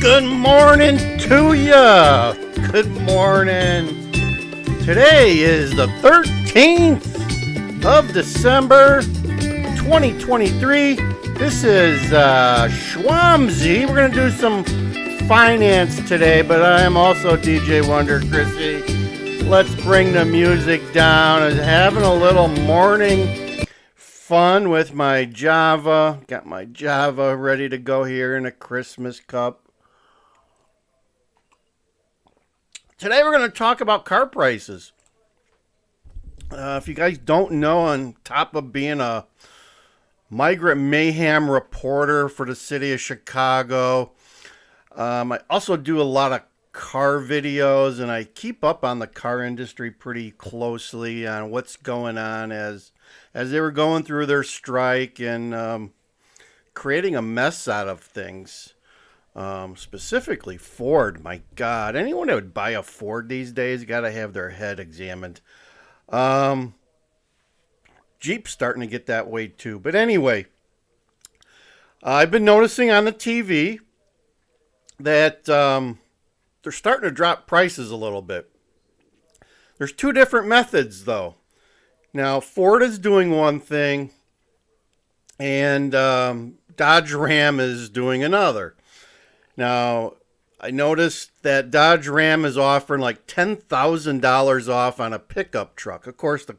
Good morning to ya. Good morning. Today is the 13th of December, 2023. This is Schwamsy. We're going to do some finance today, but I am also DJ Wonder Chrissy. Let's bring the music down. I'm having a little morning fun with my Java. Got my Java ready to go here in a Christmas cup. Today we're going to talk about car prices. If you guys don't know, on top of being a Migrant mayhem reporter for the city of Chicago, I also do a lot of car videos, and I keep up on the car industry pretty closely on what's going on as they were going through their strike and creating a mess out of things. Specifically Ford. My God, anyone that would buy a Ford these days got to have their head examined. Jeep's starting to get that way too. But anyway, I've been noticing on the TV that they're starting to drop prices a little bit. There's two different methods though. Now Ford is doing one thing, and Dodge Ram is doing another. Now, I noticed that Dodge Ram is offering like $10,000 off on a pickup truck. Of course, the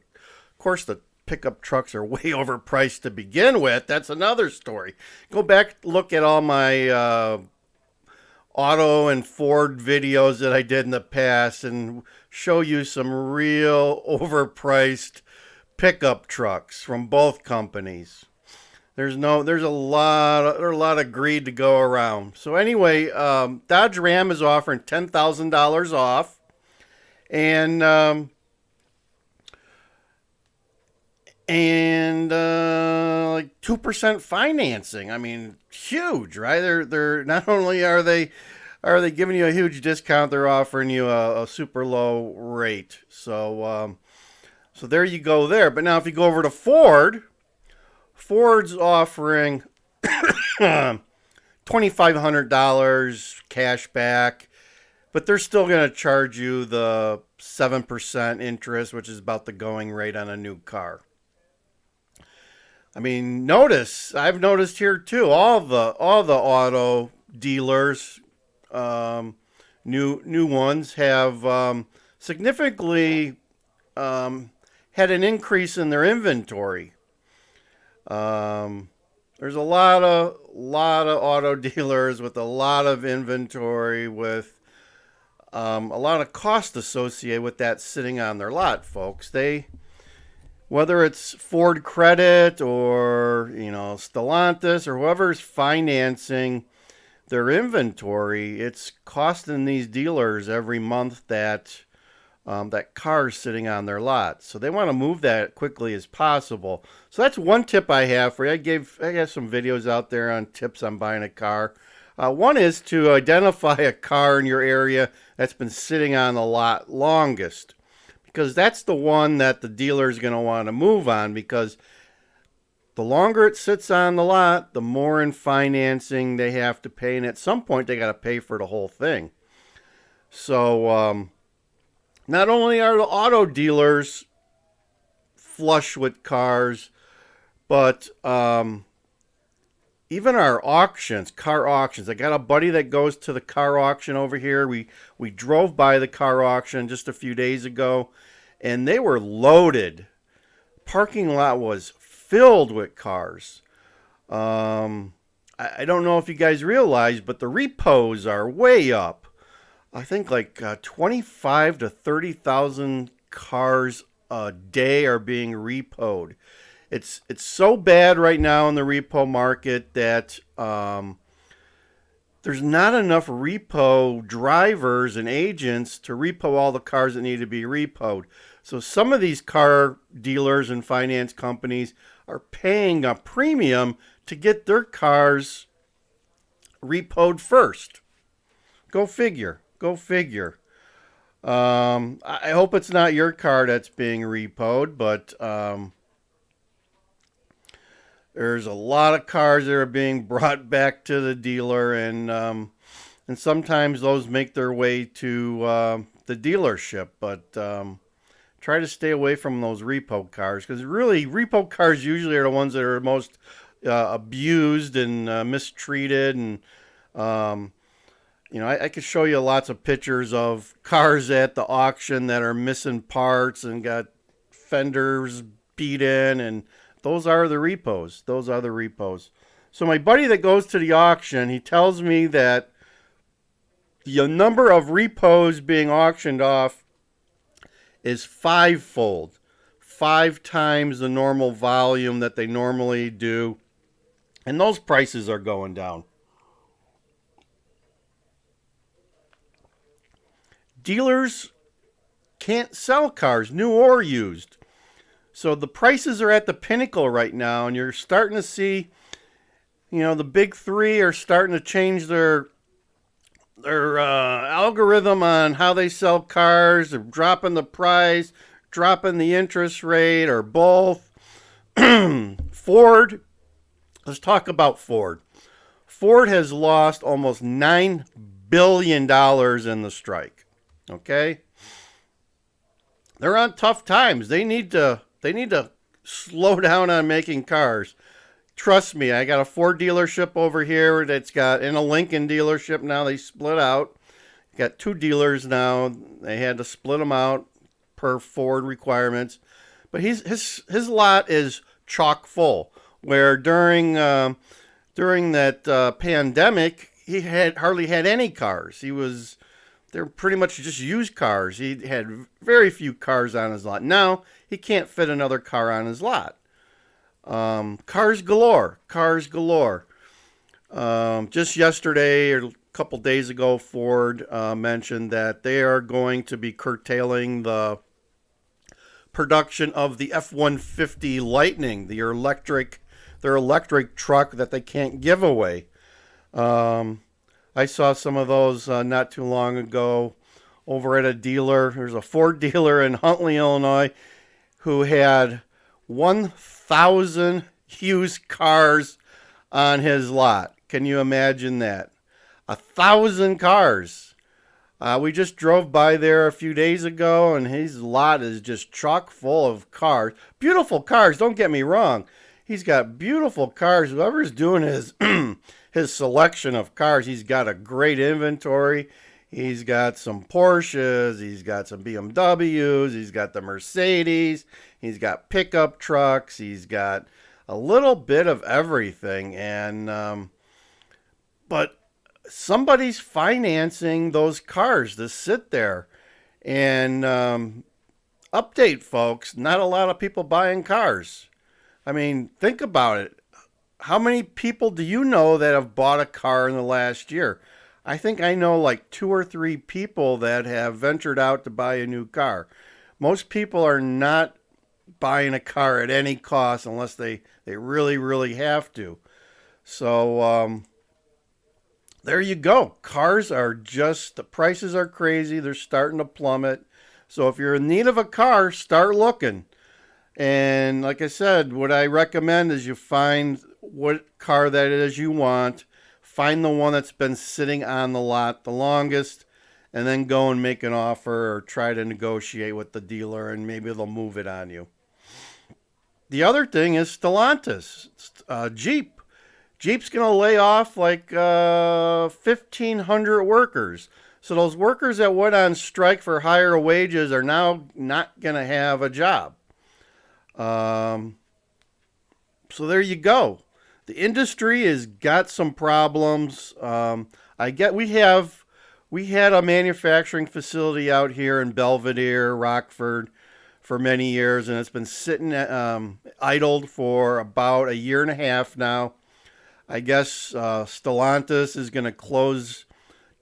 pickup trucks are way overpriced to begin with. That's another story. Go back, look at all my auto and Ford videos that I did in the past, and show you some real overpriced pickup trucks from both companies. There's a lot of greed to go around. So anyway, Dodge Ram is offering $10,000 off, and like 2% financing. I mean, huge, right? They're not only are they giving you a huge discount, they're offering you a super low rate. So there you go there. But now if you go over to Ford's offering $2,500 cash back, but they're still going to charge you the 7% interest, which is about the going rate on a new car. I mean, I've noticed here too, all the auto dealers, new ones have significantly had an increase in their inventory. There's a lot of auto dealers with a lot of inventory, with a lot of cost associated with that sitting on their lot, folks. Whether it's Ford Credit or Stellantis or whoever's financing their inventory, it's costing these dealers every month that car's sitting on their lot. So they want to move that quickly as possible. So that's one tip I have for you. I got some videos out there on tips on buying a car. One is to identify a car in your area that's been sitting on the lot longest, because that's the one that the dealer is going to want to move on, because the longer it sits on the lot, the more in financing they have to pay, and at some point they got to pay for the whole thing. So not only are the auto dealers flush with cars, but even our car auctions. I got a buddy that goes to the car auction over here. We drove by the car auction just a few days ago, and they were loaded. Parking lot was filled with cars. I don't know if you guys realize, but the repos are way up. I think like 25 to 30,000 cars a day are being repoed. It's so bad right now in the repo market that there's not enough repo drivers and agents to repo all the cars that need to be repoed. So some of these car dealers and finance companies are paying a premium to get their cars repoed first. Go figure. I hope it's not your car that's being repoed, but there's a lot of cars that are being brought back to the dealer, and and sometimes those make their way to the dealership. But try to stay away from those repo cars, because really repo cars usually are the ones that are most abused and mistreated. And um, I could show you lots of pictures of cars at the auction that are missing parts and got fenders beat in, and those are the repos. Those are the repos. So my buddy that goes to the auction, he tells me that the number of repos being auctioned off is fivefold, 5 times the normal volume that they normally do, and those prices are going down. Dealers can't sell cars, new or used. So the prices are at the pinnacle right now, and you're starting to see, the big three are starting to change their algorithm on how they sell cars. They're dropping the price, dropping the interest rate, or both. Ford, let's talk about Ford. Ford has lost almost $9 billion in the strike. Okay? They're on tough times. They need to slow down on making cars. Trust me, I got a Ford dealership over here that's got, and a Lincoln dealership now. They split out. Got 2 dealers now. They had to split them out per Ford requirements. But his lot is chock full. Where during that pandemic, he hardly had any cars. They're pretty much just used cars. He had very few cars on his lot. Now he can't fit another car on his lot. Cars galore. Just yesterday or a couple days ago, Ford mentioned that they are going to be curtailing the production of the F-150 Lightning, their electric truck that they can't give away. I saw some of those not too long ago over at a dealer. There's a Ford dealer in Huntley, Illinois, who had 1,000 used cars on his lot. Can you imagine that? 1,000 cars. We just drove by there a few days ago, and his lot is just chock full of cars. Beautiful cars, don't get me wrong. He's got beautiful cars. Whoever's doing his selection of cars, he's got a great inventory. He's got some Porsches, he's got some BMWs, he's got the Mercedes, he's got pickup trucks, he's got a little bit of everything. And but somebody's financing those cars to sit there. And update, folks, not a lot of people buying cars. I mean, think about it. How many people do you know that have bought a car in the last year? I think I know like 2 or 3 people that have ventured out to buy a new car. Most people are not buying a car at any cost unless they really, really have to. So there you go. Cars are just, the prices are crazy. They're starting to plummet. So if you're in need of a car, start looking. And like I said, what I recommend is you find what car that it is you want. Find the one that's been sitting on the lot the longest, and then go and make an offer or try to negotiate with the dealer, and maybe they'll move it on you. The other thing is Stellantis, Jeep. Jeep's going to lay off like 1,500 workers. So those workers that went on strike for higher wages are now not going to have a job. So there you go. The industry has got some problems. We had a manufacturing facility out here in Belvedere, Rockford, for many years, and it's been sitting idled for about a year and a half now. I guess Stellantis is going to close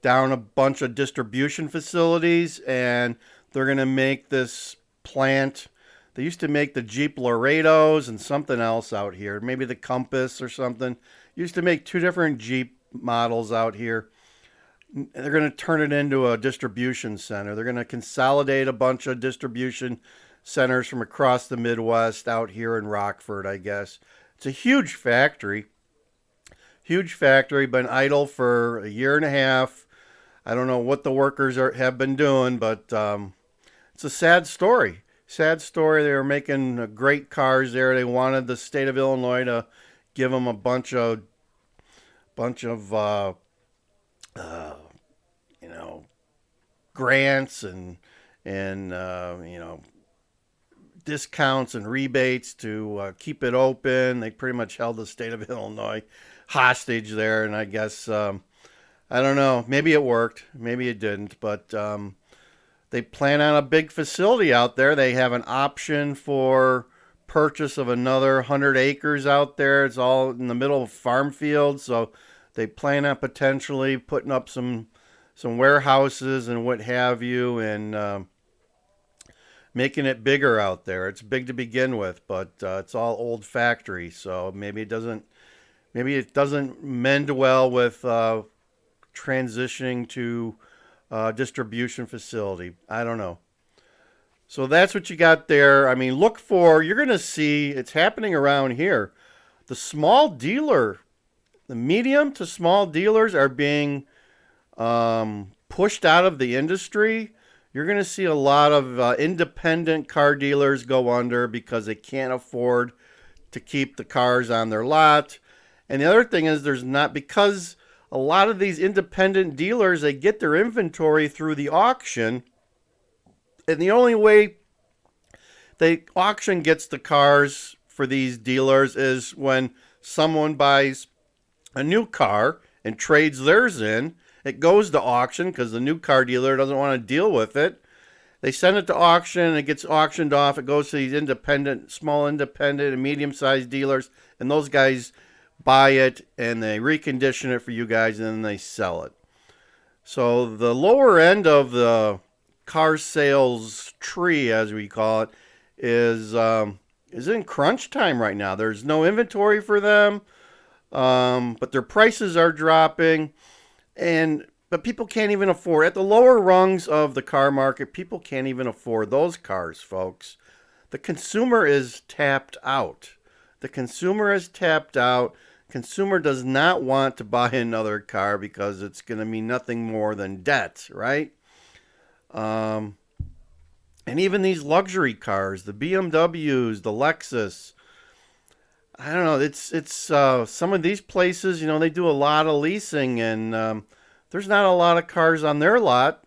down a bunch of distribution facilities, and they're going to make this plant. They used to make the Jeep Laredos and something else out here, maybe the Compass or something. Used to make 2 different Jeep models out here. They're going to turn it into a distribution center. They're going to consolidate a bunch of distribution centers from across the Midwest out here in Rockford, I guess. It's a huge factory. Huge factory, been idle for a year and a half. I don't know what the workers have been doing, but it's a sad story. Sad story. They were making great cars there. They wanted the state of Illinois to give them a bunch of uh, you know, grants and discounts and rebates to keep it open. They pretty much held the state of Illinois hostage there, and I guess I don't know. Maybe it worked, maybe it didn't, but they plan on a big facility out there. They have an option for purchase of another 100 acres out there. It's all in the middle of farm fields, so they plan on potentially putting up some warehouses and what have you, and making it bigger out there. It's big to begin with, but it's all old factory, so maybe it doesn't mend well with transitioning to distribution facility. I don't know. So that's what you got there. I mean, you're going to see, it's happening around here. The small dealer, the medium to small dealers are being pushed out of the industry. You're going to see a lot of independent car dealers go under because they can't afford to keep the cars on their lot. And the other thing is because a lot of these independent dealers, they get their inventory through the auction. And the only way the auction gets the cars for these dealers is when someone buys a new car and trades theirs in. It goes to auction because the new car dealer doesn't want to deal with it. They send it to auction, it gets auctioned off. It goes to these small independent and medium-sized dealers, and those guys buy it and they recondition it for you guys, and then they sell it. So the lower end of the car sales tree, as we call it, is in crunch time right now. There's no inventory for them, but their prices are dropping. But people can't even afford, at the lower rungs of the car market, people can't even afford those cars, folks. The consumer is tapped out. The consumer is tapped out. Consumer does not want to buy another car because it's going to mean nothing more than debt, right? And even these luxury cars, the BMWs, the Lexus, I don't know. It's some of these places, they do a lot of leasing, and there's not a lot of cars on their lot.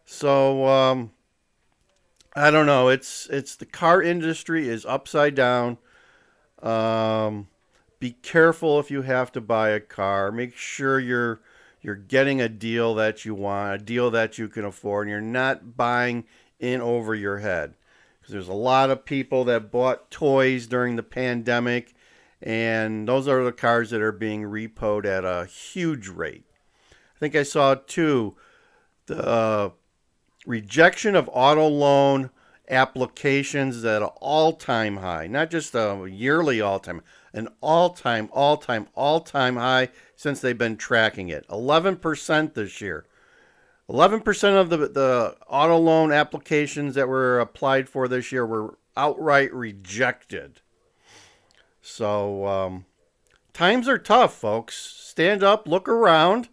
So I don't know. It's the car industry is upside down. Be careful if you have to buy a car. Make sure you're getting a deal that you want, a deal that you can afford, and you're not buying in over your head. Because there's a lot of people that bought toys during the pandemic, and those are the cars that are being repoed at a huge rate. I think I saw too, the rejection of auto loan applications at an all-time high, not just a yearly all-time, an all-time high since they've been tracking it. 11% this year. 11% of the auto loan applications that were applied for this year were outright rejected. So times are tough, folks. Stand up, look around,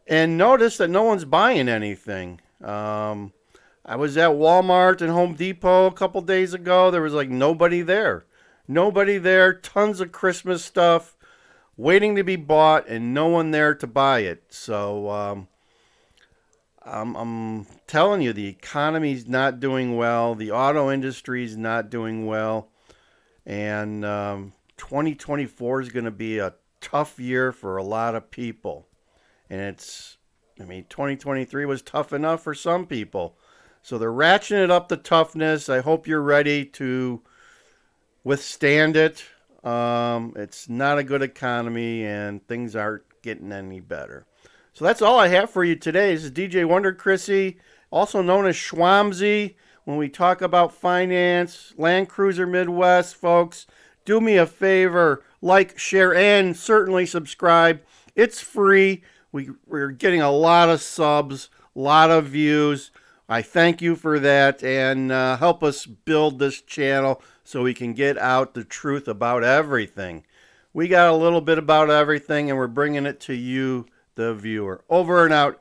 and notice that no one's buying anything. I was at Walmart and Home Depot a couple days ago. There was like nobody there. Nobody there. Tons of Christmas stuff waiting to be bought and no one there to buy it. So I'm telling you, the economy's not doing well. The auto industry's not doing well. And 2024 is going to be a tough year for a lot of people. And 2023 was tough enough for some people. So they're ratcheting it up the toughness. I hope you're ready to withstand it. It's not a good economy and things aren't getting any better. So that's all I have for you today. This is DJ Wonder Chrissy, also known as Schwamsy. When we talk about finance, Land Cruiser Midwest, folks, do me a favor, like, share, and certainly subscribe. It's free. We're getting a lot of subs, a lot of views. I thank you for that, and help us build this channel so we can get out the truth about everything. We got a little bit about everything, and we're bringing it to you, the viewer. Over and out.